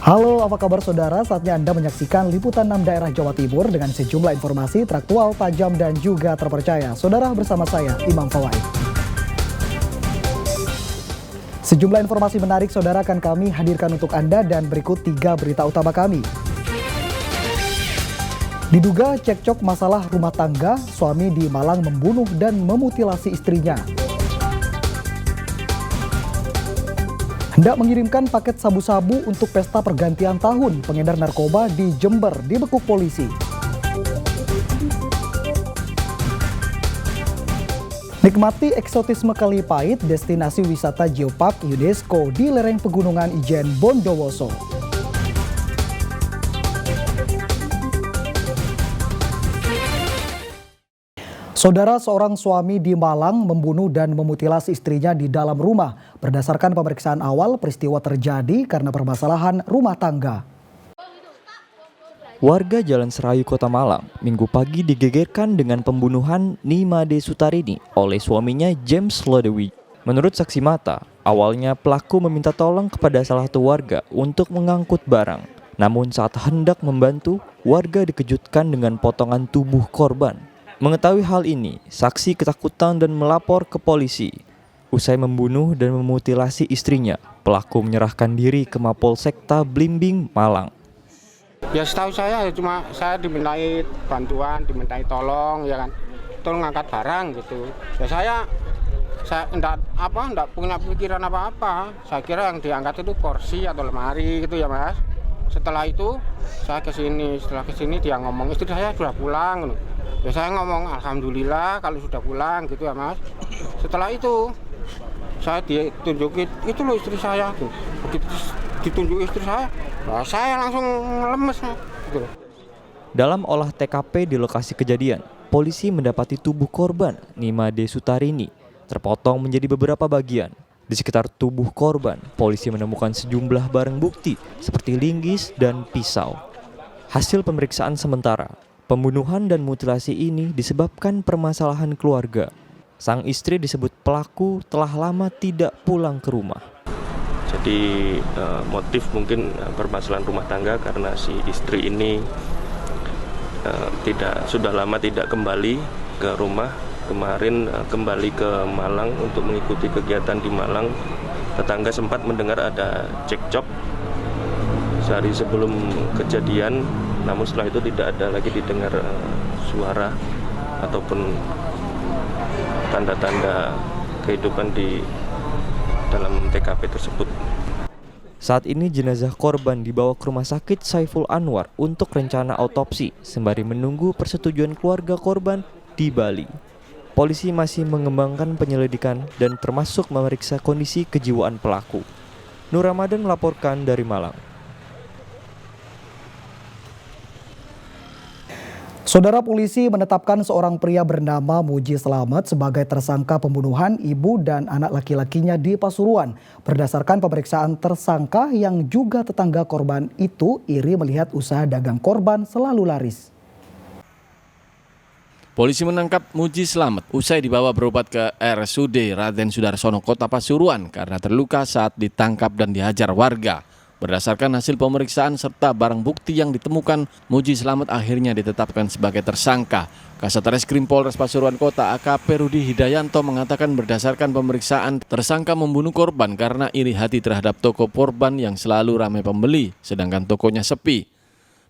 Halo, apa kabar saudara? Saatnya Anda menyaksikan Liputan 6 Daerah Jawa Timur dengan sejumlah informasi teraktual, tajam, dan juga terpercaya. Saudara, bersama saya, Imam Fawaid. Sejumlah informasi menarik saudara akan kami hadirkan untuk Anda dan berikut 3 berita utama kami. Diduga cekcok masalah rumah tangga, suami di Malang membunuh dan memutilasi istrinya. Hendak mengirimkan paket sabu-sabu untuk pesta pergantian tahun, pengedar narkoba di Jember dibekuk polisi. Nikmati eksotisme Kali Pait, destinasi wisata Geopark UNESCO di lereng pegunungan Ijen Bondowoso. Saudara, seorang suami di Malang membunuh dan memutilasi istrinya di dalam rumah. Berdasarkan pemeriksaan awal, peristiwa terjadi karena permasalahan rumah tangga. Warga Jalan Serayu, Kota Malang, Minggu pagi digegerkan dengan pembunuhan Nimade Sutarini oleh suaminya James Lodewi. Menurut saksi mata, awalnya pelaku meminta tolong kepada salah satu warga untuk mengangkut barang. Namun saat hendak membantu, warga dikejutkan dengan potongan tubuh korban. Mengetahui hal ini, saksi ketakutan dan melapor ke polisi. Usai membunuh dan memutilasi istrinya, pelaku menyerahkan diri ke Mapolsekta Blimbing, Malang. Ya setahu saya cuma saya dimintai bantuan, dimintai tolong, ya kan, tolong ngangkat barang gitu. Ya saya enggak punya pikiran apa-apa. Saya kira yang diangkat itu kursi atau lemari gitu ya Mas. Setelah itu saya setelah kesini dia ngomong istri saya sudah pulang. Ya saya ngomong alhamdulillah kalau sudah pulang gitu ya Mas. Setelah itu saya ditunjukin itu loh istri saya tuh. Begitu ditunjuk istri saya langsung lemes gitu. Dalam olah TKP di lokasi kejadian, polisi mendapati tubuh korban Nimade Sutarini terpotong menjadi beberapa bagian. Di sekitar tubuh korban, polisi menemukan sejumlah barang bukti seperti linggis dan pisau. Hasil pemeriksaan sementara, pembunuhan dan mutilasi ini disebabkan permasalahan keluarga. Sang istri disebut pelaku telah lama tidak pulang ke rumah. Jadi motif mungkin permasalahan rumah tangga karena si istri ini sudah lama tidak kembali ke rumah. Kemarin kembali ke Malang untuk mengikuti kegiatan di Malang. Tetangga sempat mendengar ada cekcok sehari sebelum kejadian, namun setelah itu tidak ada lagi didengar suara ataupun tanda-tanda kehidupan di dalam TKP tersebut. Saat ini jenazah korban dibawa ke Rumah Sakit Saiful Anwar untuk rencana autopsi sembari menunggu persetujuan keluarga korban di Bali. Polisi masih mengembangkan penyelidikan dan termasuk memeriksa kondisi kejiwaan pelaku. Nur Ramadan melaporkan dari Malang. Saudara, polisi menetapkan seorang pria bernama Muji Slamet sebagai tersangka pembunuhan ibu dan anak laki-lakinya di Pasuruan. Berdasarkan pemeriksaan tersangka yang juga tetangga korban itu iri melihat usaha dagang korban selalu laris. Polisi menangkap Muji Slamet usai dibawa berobat ke RSUD Raden Sudarsono Kota Pasuruan karena terluka saat ditangkap dan dihajar warga. Berdasarkan hasil pemeriksaan serta barang bukti yang ditemukan, Muji Slamet akhirnya ditetapkan sebagai tersangka. Kasat Reskrim Polres Pasuruan Kota AKP Rudi Hidayanto mengatakan berdasarkan pemeriksaan tersangka membunuh korban karena iri hati terhadap toko korban yang selalu ramai pembeli, sedangkan tokonya sepi.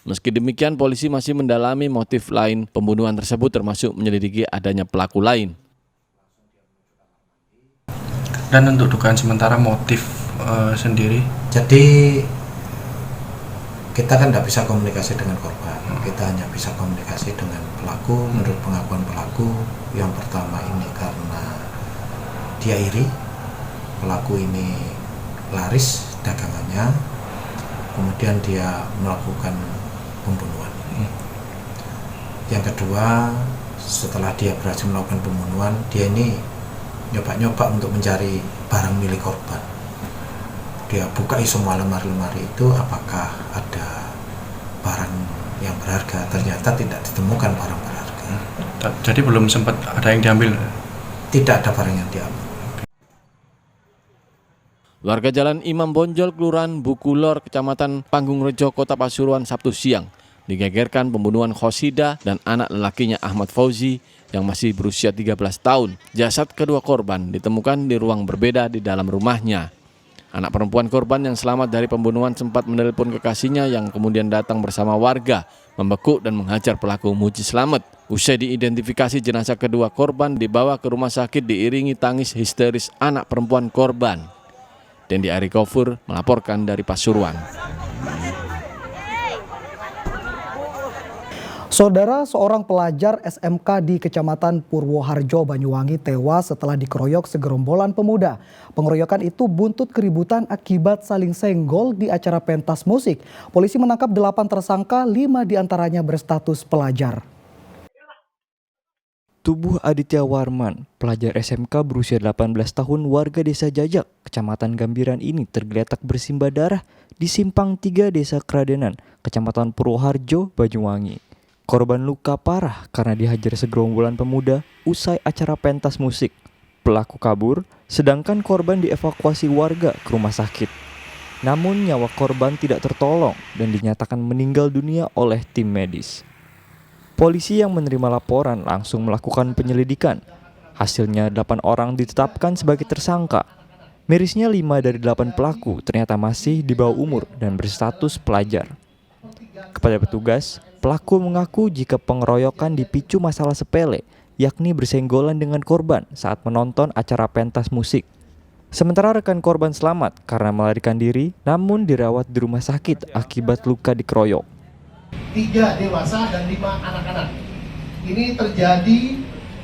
Meski demikian, polisi masih mendalami motif lain pembunuhan tersebut termasuk menyelidiki adanya pelaku lain. Dan untuk dugaan sementara motif sendiri? Jadi kita kan tidak bisa komunikasi dengan korban, kita hanya bisa komunikasi dengan pelaku. Menurut pengakuan pelaku, yang pertama ini karena dia iri, pelaku ini laris dagangannya, kemudian dia melakukan pembunuhan. Yang kedua, setelah dia berhasil melakukan pembunuhan, dia ini nyoba-nyoba untuk mencari barang milik korban. Dia buka semua lemari-lemari itu, apakah ada barang yang berharga. Ternyata tidak ditemukan barang berharga. Jadi belum sempat ada yang diambil? Tidak ada barang yang diambil. Warga Jalan Imam Bonjol, Kelurahan Bukulor, Kecamatan Panggungrejo, Kota Pasuruan, Sabtu siang digegerkan pembunuhan Khosida dan anak lelakinya Ahmad Fauzi yang masih berusia 13 tahun. Jasad kedua korban ditemukan di ruang berbeda di dalam rumahnya. Anak perempuan korban yang selamat dari pembunuhan sempat menelepon kekasihnya yang kemudian datang bersama warga, membekuk dan menghajar pelaku Muji Slamet. Usai diidentifikasi, jenazah kedua korban dibawa ke rumah sakit diiringi tangis histeris anak perempuan korban. Dendi Ari Kofur melaporkan dari Pasuruan. Saudara, seorang pelajar SMK di Kecamatan Purwoharjo, Banyuwangi tewas setelah dikeroyok segerombolan pemuda. Pengeroyokan itu buntut keributan akibat saling senggol di acara pentas musik. Polisi menangkap 8 tersangka, 5 diantaranya berstatus pelajar. Tubuh Aditya Warman, pelajar SMK berusia 18 tahun warga desa Jajak, Kecamatan Gambiran ini tergeletak bersimbah darah di Simpang 3 Desa Kradenan, Kecamatan Purwoharjo, Banyuwangi. Korban luka parah karena dihajar segerombolan pemuda usai acara pentas musik. Pelaku kabur, sedangkan korban dievakuasi warga ke rumah sakit. Namun nyawa korban tidak tertolong dan dinyatakan meninggal dunia oleh tim medis. Polisi yang menerima laporan langsung melakukan penyelidikan. Hasilnya 8 orang ditetapkan sebagai tersangka. Mirisnya 5 dari 8 pelaku ternyata masih di bawah umur dan berstatus pelajar. Kepada petugas, pelaku mengaku jika pengeroyokan dipicu masalah sepele, yakni bersenggolan dengan korban saat menonton acara pentas musik. Sementara rekan korban selamat karena melarikan diri, namun dirawat di rumah sakit akibat luka dikeroyok. 3 dewasa dan 5 anak-anak. Ini terjadi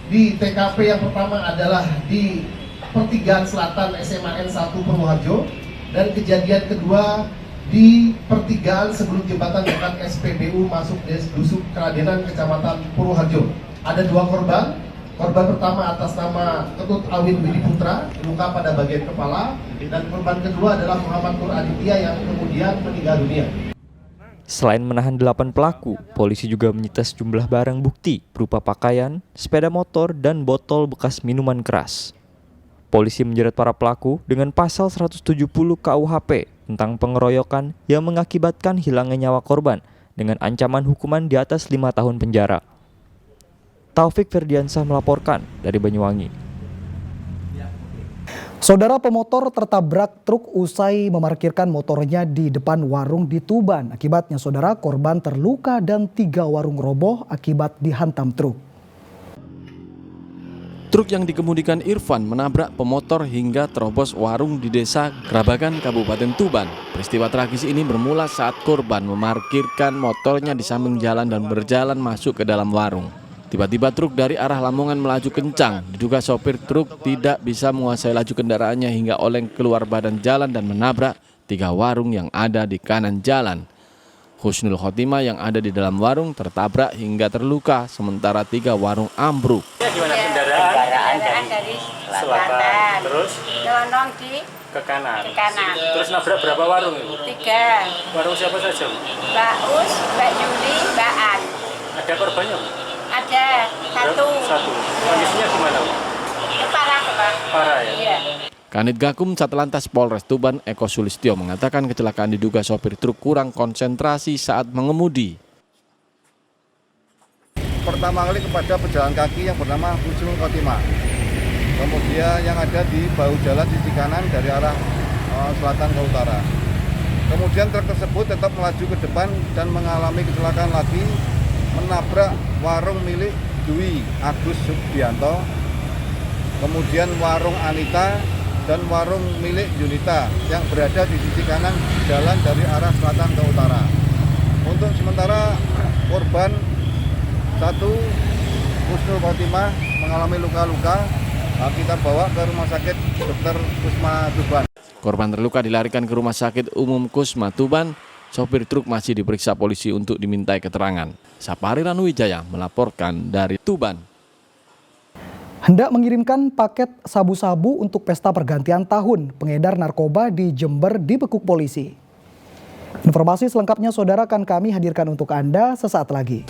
di TKP yang pertama adalah di Pertigaan Selatan SMA N1 Purwoharjo, dan kejadian kedua di pertigaan sebelum jembatan dekat SPBU masuk Dusun Kradenan, Kecamatan Purwoharjo. Ada 2 korban. Korban pertama atas nama Ketut Awin Widi Putra, luka pada bagian kepala, dan korban kedua adalah Muhammad Nur Aditya yang kemudian meninggal dunia. Selain menahan 8 pelaku, polisi juga menyita sejumlah barang bukti berupa pakaian, sepeda motor, dan botol bekas minuman keras. Polisi menjerat para pelaku dengan pasal 170 KUHP tentang pengeroyokan yang mengakibatkan hilangnya nyawa korban dengan ancaman hukuman di atas 5 tahun penjara. Taufik Ferdiansah melaporkan dari Banyuwangi. Saudara, pemotor tertabrak truk usai memarkirkan motornya di depan warung di Tuban. Akibatnya, saudara, korban terluka dan 3 warung roboh akibat dihantam truk. Truk yang dikemudikan Irfan menabrak pemotor hingga terobos warung di Desa Grabagan, Kabupaten Tuban. Peristiwa tragis ini bermula saat korban memarkirkan motornya di samping jalan dan berjalan masuk ke dalam warung. Tiba-tiba truk dari arah Lamongan melaju kencang. Diduga sopir truk tidak bisa menguasai laju kendaraannya hingga oleng keluar badan jalan dan menabrak 3 warung yang ada di kanan jalan. Husnul Khotimah yang ada di dalam warung tertabrak hingga terluka, sementara 3 warung ambruk. Kendaraan dari selatan, terus nyelonong ke kanan. Terus nabrak berapa warung itu? 3. Warung siapa saja? Mbak Us, Mbak Juli, Mbak An. Ada korbannya? Ada 1. Kondisinya gimana? Parah, Pak. Parah ya? Iya. Kanit Gakum Satlantas Polres Tuban Eko Sulistyo mengatakan kecelakaan diduga sopir truk kurang konsentrasi saat mengemudi. Pertama kali kepada pejalan kaki yang bernama Husnul Khotimah. Kemudian yang ada di bahu jalan sisi kanan dari arah selatan ke utara. Kemudian truk tersebut tetap melaju ke depan dan mengalami kecelakaan lagi, menabrak warung milik Dwi Agus Subianto, kemudian warung Anita dan warung milik Yunita yang berada di sisi kanan jalan dari arah selatan ke utara. Untuk sementara korban 1 Husnul Khotimah mengalami luka-luka, kita bawa ke Rumah Sakit Dr. Kusma Tuban. Korban terluka dilarikan ke Rumah Sakit Umum Kusma Tuban. Sopir truk masih diperiksa polisi untuk dimintai keterangan. Sapari Ranuwijaya melaporkan dari Tuban. Hendak mengirimkan paket sabu-sabu untuk pesta pergantian tahun, pengedar narkoba di Jember dibekuk polisi. Informasi selengkapnya saudara akan kami hadirkan untuk Anda sesaat lagi.